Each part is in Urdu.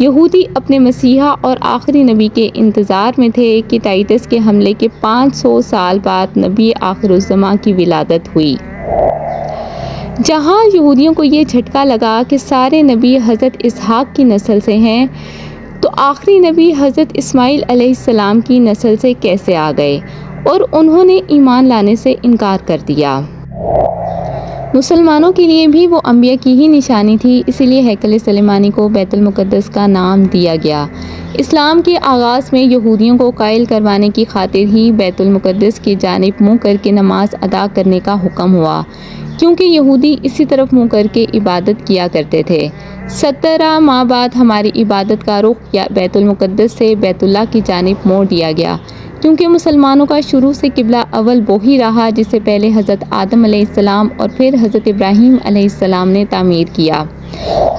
یہودی اپنے مسیحا اور آخری نبی کے انتظار میں تھے کہ ٹائٹس کے حملے کے 500 سال بعد نبی آخر الزماں کی ولادت ہوئی۔ جہاں یہودیوں کو یہ جھٹکا لگا کہ سارے نبی حضرت اسحاق کی نسل سے ہیں، تو آخری نبی حضرت اسماعیل علیہ السلام کی نسل سے کیسے آ گئے، اور انہوں نے ایمان لانے سے انکار کر دیا۔ مسلمانوں کے لیے بھی وہ انبیاء کی ہی نشانی تھی، اسی لیے ہیکل سلیمانی کو بیت المقدس کا نام دیا گیا۔ اسلام کے آغاز میں یہودیوں کو قائل کروانے کی خاطر ہی بیت المقدس کی جانب منہ کر کے نماز ادا کرنے کا حکم ہوا، کیونکہ یہودی اسی طرف منہ کر کے عبادت کیا کرتے تھے۔ 17 ماہ بعد ہماری عبادت کا رخ بیت المقدس سے بیت اللہ کی جانب موڑ دیا گیا، کیونکہ مسلمانوں کا شروع سے قبلہ اول وہی رہا جسے پہلے حضرت آدم علیہ السلام اور پھر حضرت ابراہیم علیہ السلام نے تعمیر کیا۔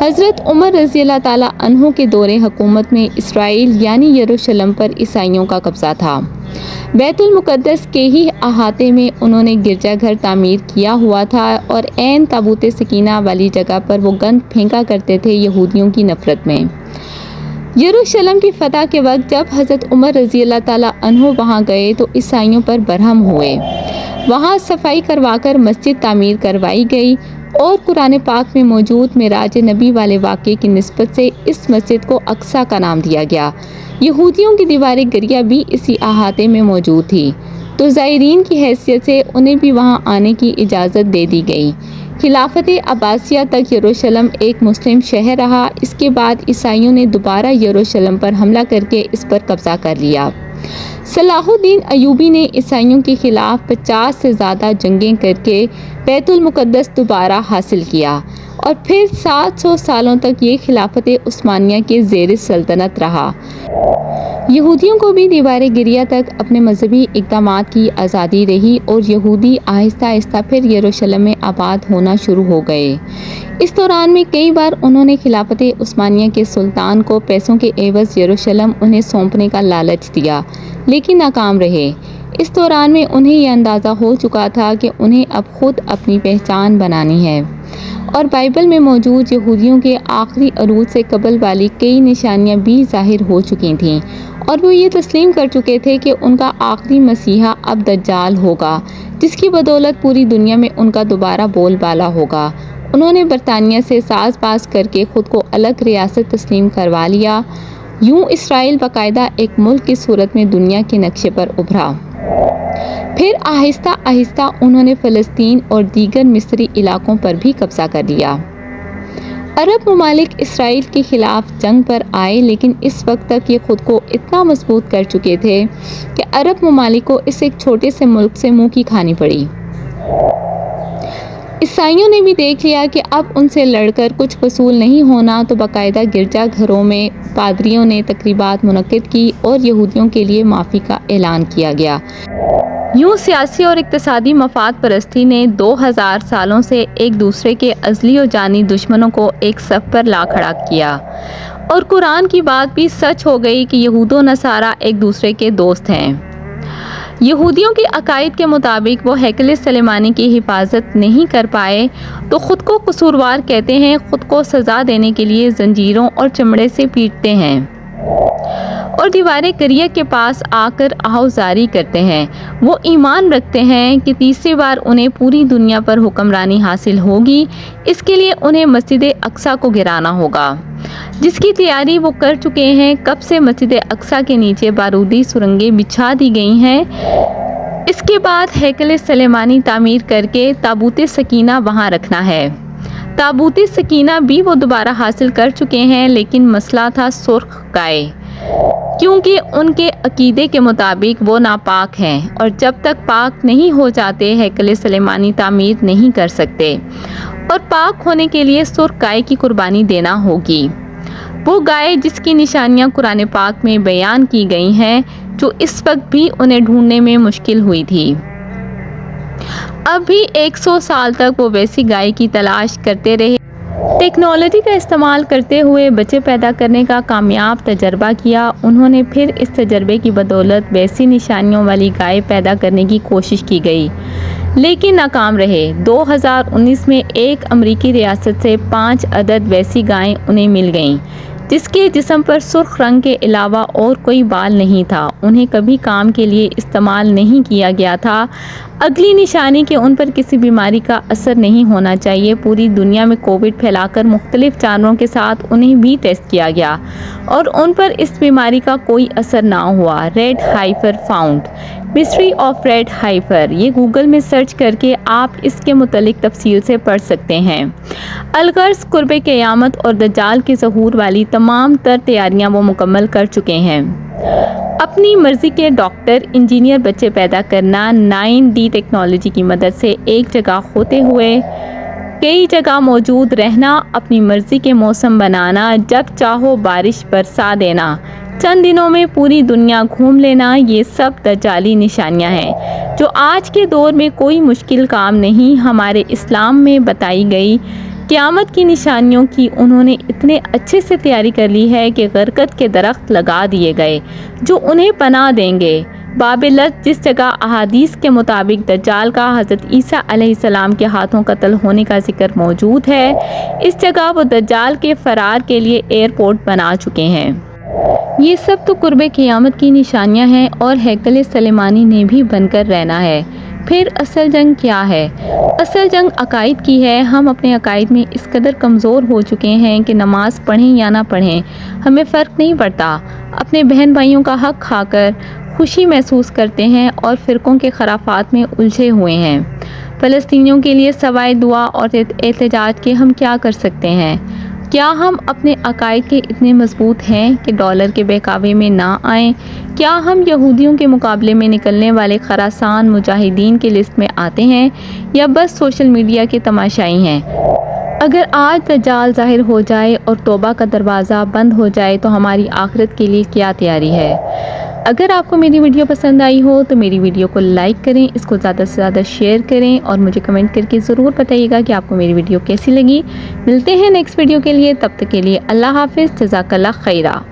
حضرت عمر رضی اللہ تعالیٰ عنہ کے دور حکومت میں اسرائیل یعنی یروشلم پر عیسائیوں کا قبضہ تھا۔ بیت المقدس کے ہی احاطے میں انہوں نے گرجا گھر تعمیر کیا ہوا تھا، اور عین تابوت سکینہ والی جگہ پر وہ گند پھینکا کرتے تھے یہودیوں کی نفرت میں۔ یروشلم کی فتح کے وقت جب حضرت عمر رضی اللہ تعالیٰ عنہ وہاں گئے تو عیسائیوں پر برہم ہوئے۔ وہاں صفائی کروا کر مسجد تعمیر کروائی گئی، اور قرآن پاک میں موجود معراج نبی والے واقعے کی نسبت سے اس مسجد کو اقصیٰ کا نام دیا گیا۔ یہودیوں کی دیوار گریہ بھی اسی احاطے میں موجود تھی، تو زائرین کی حیثیت سے انہیں بھی وہاں آنے کی اجازت دے دی گئی۔ خلافت عباسیہ تک یروشلم ایک مسلم شہر رہا۔ اس کے بعد عیسائیوں نے دوبارہ یروشلم پر حملہ کر کے اس پر قبضہ کر لیا۔ صلاح الدین ایوبی نے عیسائیوں کے خلاف 50 سے زیادہ جنگیں کر کے بیت المقدس دوبارہ حاصل کیا، اور پھر 700 سالوں تک یہ خلافت عثمانیہ کے زیر سلطنت رہا۔ یہودیوں کو بھی دیوار گریہ تک اپنے مذہبی اقدامات کی آزادی رہی، اور یہودی آہستہ آہستہ پھر یروشلم میں آباد ہونا شروع ہو گئے۔ اس دوران میں کئی بار انہوں نے خلافت عثمانیہ کے سلطان کو پیسوں کے عوض یروشلم انہیں سونپنے کا لالچ دیا، لیکن ناکام رہے۔ اس دوران میں انہیں یہ اندازہ ہو چکا تھا کہ انہیں اب خود اپنی پہچان بنانی ہے، اور بائبل میں موجود یہودیوں کے آخری عروج سے قبل والی کئی نشانیاں بھی ظاہر ہو چکی تھیں، اور وہ یہ تسلیم کر چکے تھے کہ ان کا آخری مسیحا اب دجال ہوگا، جس کی بدولت پوری دنیا میں ان کا دوبارہ بول بالا ہوگا۔ انہوں نے برطانیہ سے ساز باز کر کے خود کو الگ ریاست تسلیم کروا لیا۔ یوں اسرائیل باقاعدہ ایک ملک کی صورت میں دنیا کے نقشے پر ابھرا۔ پھر آہستہ آہستہ انہوں نے فلسطین اور دیگر مصری علاقوں پر بھی قبضہ کر لیا۔ عرب ممالک اسرائیل کے خلاف جنگ پر آئے، لیکن اس وقت تک یہ خود کو اتنا مضبوط کر چکے تھے کہ عرب ممالک کو اس ایک چھوٹے سے ملک سے منہ کی کھانی پڑی۔ عیسائیوں نے بھی دیکھ لیا کہ اب ان سے لڑ کر کچھ وصول نہیں ہونا، تو باقاعدہ گرجا گھروں میں پادریوں نے تقریبات منعقد کی اور یہودیوں کے لیے معافی کا اعلان کیا گیا۔ یوں سیاسی اور اقتصادی مفاد پرستی نے 2000 سالوں سے ایک دوسرے کے ازلی و جانی دشمنوں کو ایک صف پر لا کھڑا کیا، اور قرآن کی بات بھی سچ ہو گئی کہ یہود و نصارہ ایک دوسرے کے دوست ہیں۔ یہودیوں کے عقائد کے مطابق وہ ہیکل سلیمانی کی حفاظت نہیں کر پائے، تو خود کو قصوروار کہتے ہیں، خود کو سزا دینے کے لیے زنجیروں اور چمڑے سے پیٹتے ہیں، اور دیوار گریہ کے پاس آ کر آہوزاری کرتے ہیں۔ وہ ایمان رکھتے ہیں کہ تیسری بار انہیں پوری دنیا پر حکمرانی حاصل ہوگی، اس کے لیے انہیں مسجد اقصیٰ کو گرانا ہوگا، جس کی تیاری وہ کر چکے ہیں۔ کب سے مسجد اقصیٰ کے نیچے بارودی سرنگیں بچھا دی گئی ہیں۔ اس کے بعد ہیکل سلیمانی تعمیر کر کے تابوت سکینہ وہاں رکھنا ہے۔ تابوت سکینہ بھی وہ دوبارہ حاصل کر چکے ہیں، لیکن مسئلہ تھا سرخ گائے، کیونکہ ان کے عقیدے کے مطابق وہ ناپاک ہیں، اور جب تک پاک نہیں ہو جاتے ہیکل سلیمانی تعمیر نہیں کر سکتے، اور پاک ہونے کے لیے سرخ گائے کی قربانی دینا ہوگی۔ وہ گائے جس کی نشانیاں قرآن پاک میں بیان کی گئی ہیں، جو اس وقت بھی انہیں ڈھونڈنے میں مشکل ہوئی تھی۔ اب بھی 100 سال تک وہ ویسی گائے کی تلاش کرتے رہے۔ ٹیکنالوجی کا استعمال کرتے ہوئے بچے پیدا کرنے کا کامیاب تجربہ کیا۔ انہوں نے پھر اس تجربے کی بدولت ویسی نشانیوں والی گائے پیدا کرنے کی کوشش کی گئی، لیکن ناکام رہے۔ 2019 میں ایک امریکی ریاست سے 5 عدد ویسی گائیں انہیں مل گئیں، جس کے جسم پر سرخ رنگ کے علاوہ اور کوئی بال نہیں تھا۔ انہیں کبھی کام کے لیے استعمال نہیں کیا گیا تھا۔ اگلی نشانی کہ ان پر کسی بیماری کا اثر نہیں ہونا چاہیے۔ پوری دنیا میں کووڈ پھیلا کر مختلف جانوروں کے ساتھ انہیں بھی ٹیسٹ کیا گیا اور ان پر اس بیماری کا کوئی اثر نہ ہوا۔ Red heifer found, mystery of red heifer, یہ گوگل میں سرچ کر کے آپ اس کے متعلق تفصیل سے پڑھ سکتے ہیں۔ الغرض قرب قیامت اور دجال کے ظہور والی تمام تر تیاریاں وہ مکمل کر چکے ہیں۔ اپنی مرضی کے ڈاکٹر، انجینئر بچے پیدا کرنا، 9D ٹیکنالوجی کی مدد سے ایک جگہ ہوتے ہوئے کئی جگہ موجود رہنا، اپنی مرضی کے موسم بنانا، جب چاہو بارش برسا دینا، چند دنوں میں پوری دنیا گھوم لینا، یہ سب دجالی نشانیاں ہیں جو آج کے دور میں کوئی مشکل کام نہیں۔ ہمارے اسلام میں بتائی گئی قیامت کی نشانیوں کی انہوں نے اتنے اچھے سے تیاری کر لی ہے کہ غرقت کے درخت لگا دیے گئے جو انہیں پناہ دیں گے۔ باب لد، جس جگہ احادیث کے مطابق دجال کا حضرت عیسیٰ علیہ السلام کے ہاتھوں قتل ہونے کا ذکر موجود ہے، اس جگہ وہ دجال کے فرار کے لیے ایئرپورٹ بنا چکے ہیں۔ یہ سب تو قرب قیامت کی نشانیاں ہیں اور ہیکل سلیمانی نے بھی بن کر رہنا ہے۔ پھر اصل جنگ کیا ہے؟ اصل جنگ عقائد کی ہے۔ ہم اپنے عقائد میں اس قدر کمزور ہو چکے ہیں کہ نماز پڑھیں یا نہ پڑھیں ہمیں فرق نہیں پڑتا، اپنے بہن بھائیوں کا حق کھا کر خوشی محسوس کرتے ہیں اور فرقوں کے خرافات میں الجھے ہوئے ہیں۔ فلسطینیوں کے لیے سوائے دعا اور احتجاج کے ہم کیا کر سکتے ہیں؟ کیا ہم اپنے عقائد کے اتنے مضبوط ہیں کہ ڈالر کے بہکاوے میں نہ آئیں؟ کیا ہم یہودیوں کے مقابلے میں نکلنے والے خراسان مجاہدین کی لسٹ میں آتے ہیں یا بس سوشل میڈیا کے تماشائی ہیں؟ اگر آج دجال ظاہر ہو جائے اور توبہ کا دروازہ بند ہو جائے تو ہماری آخرت کے لیے کیا تیاری ہے؟ اگر آپ کو میری ویڈیو پسند آئی ہو تو میری ویڈیو کو لائک کریں، اس کو زیادہ سے زیادہ شیئر کریں اور مجھے کمنٹ کر کے ضرور بتائیے گا کہ آپ کو میری ویڈیو کیسی لگی۔ ملتے ہیں نیکسٹ ویڈیو کے لیے، تب تک کے لیے اللہ حافظ، جزاک اللہ خیرہ۔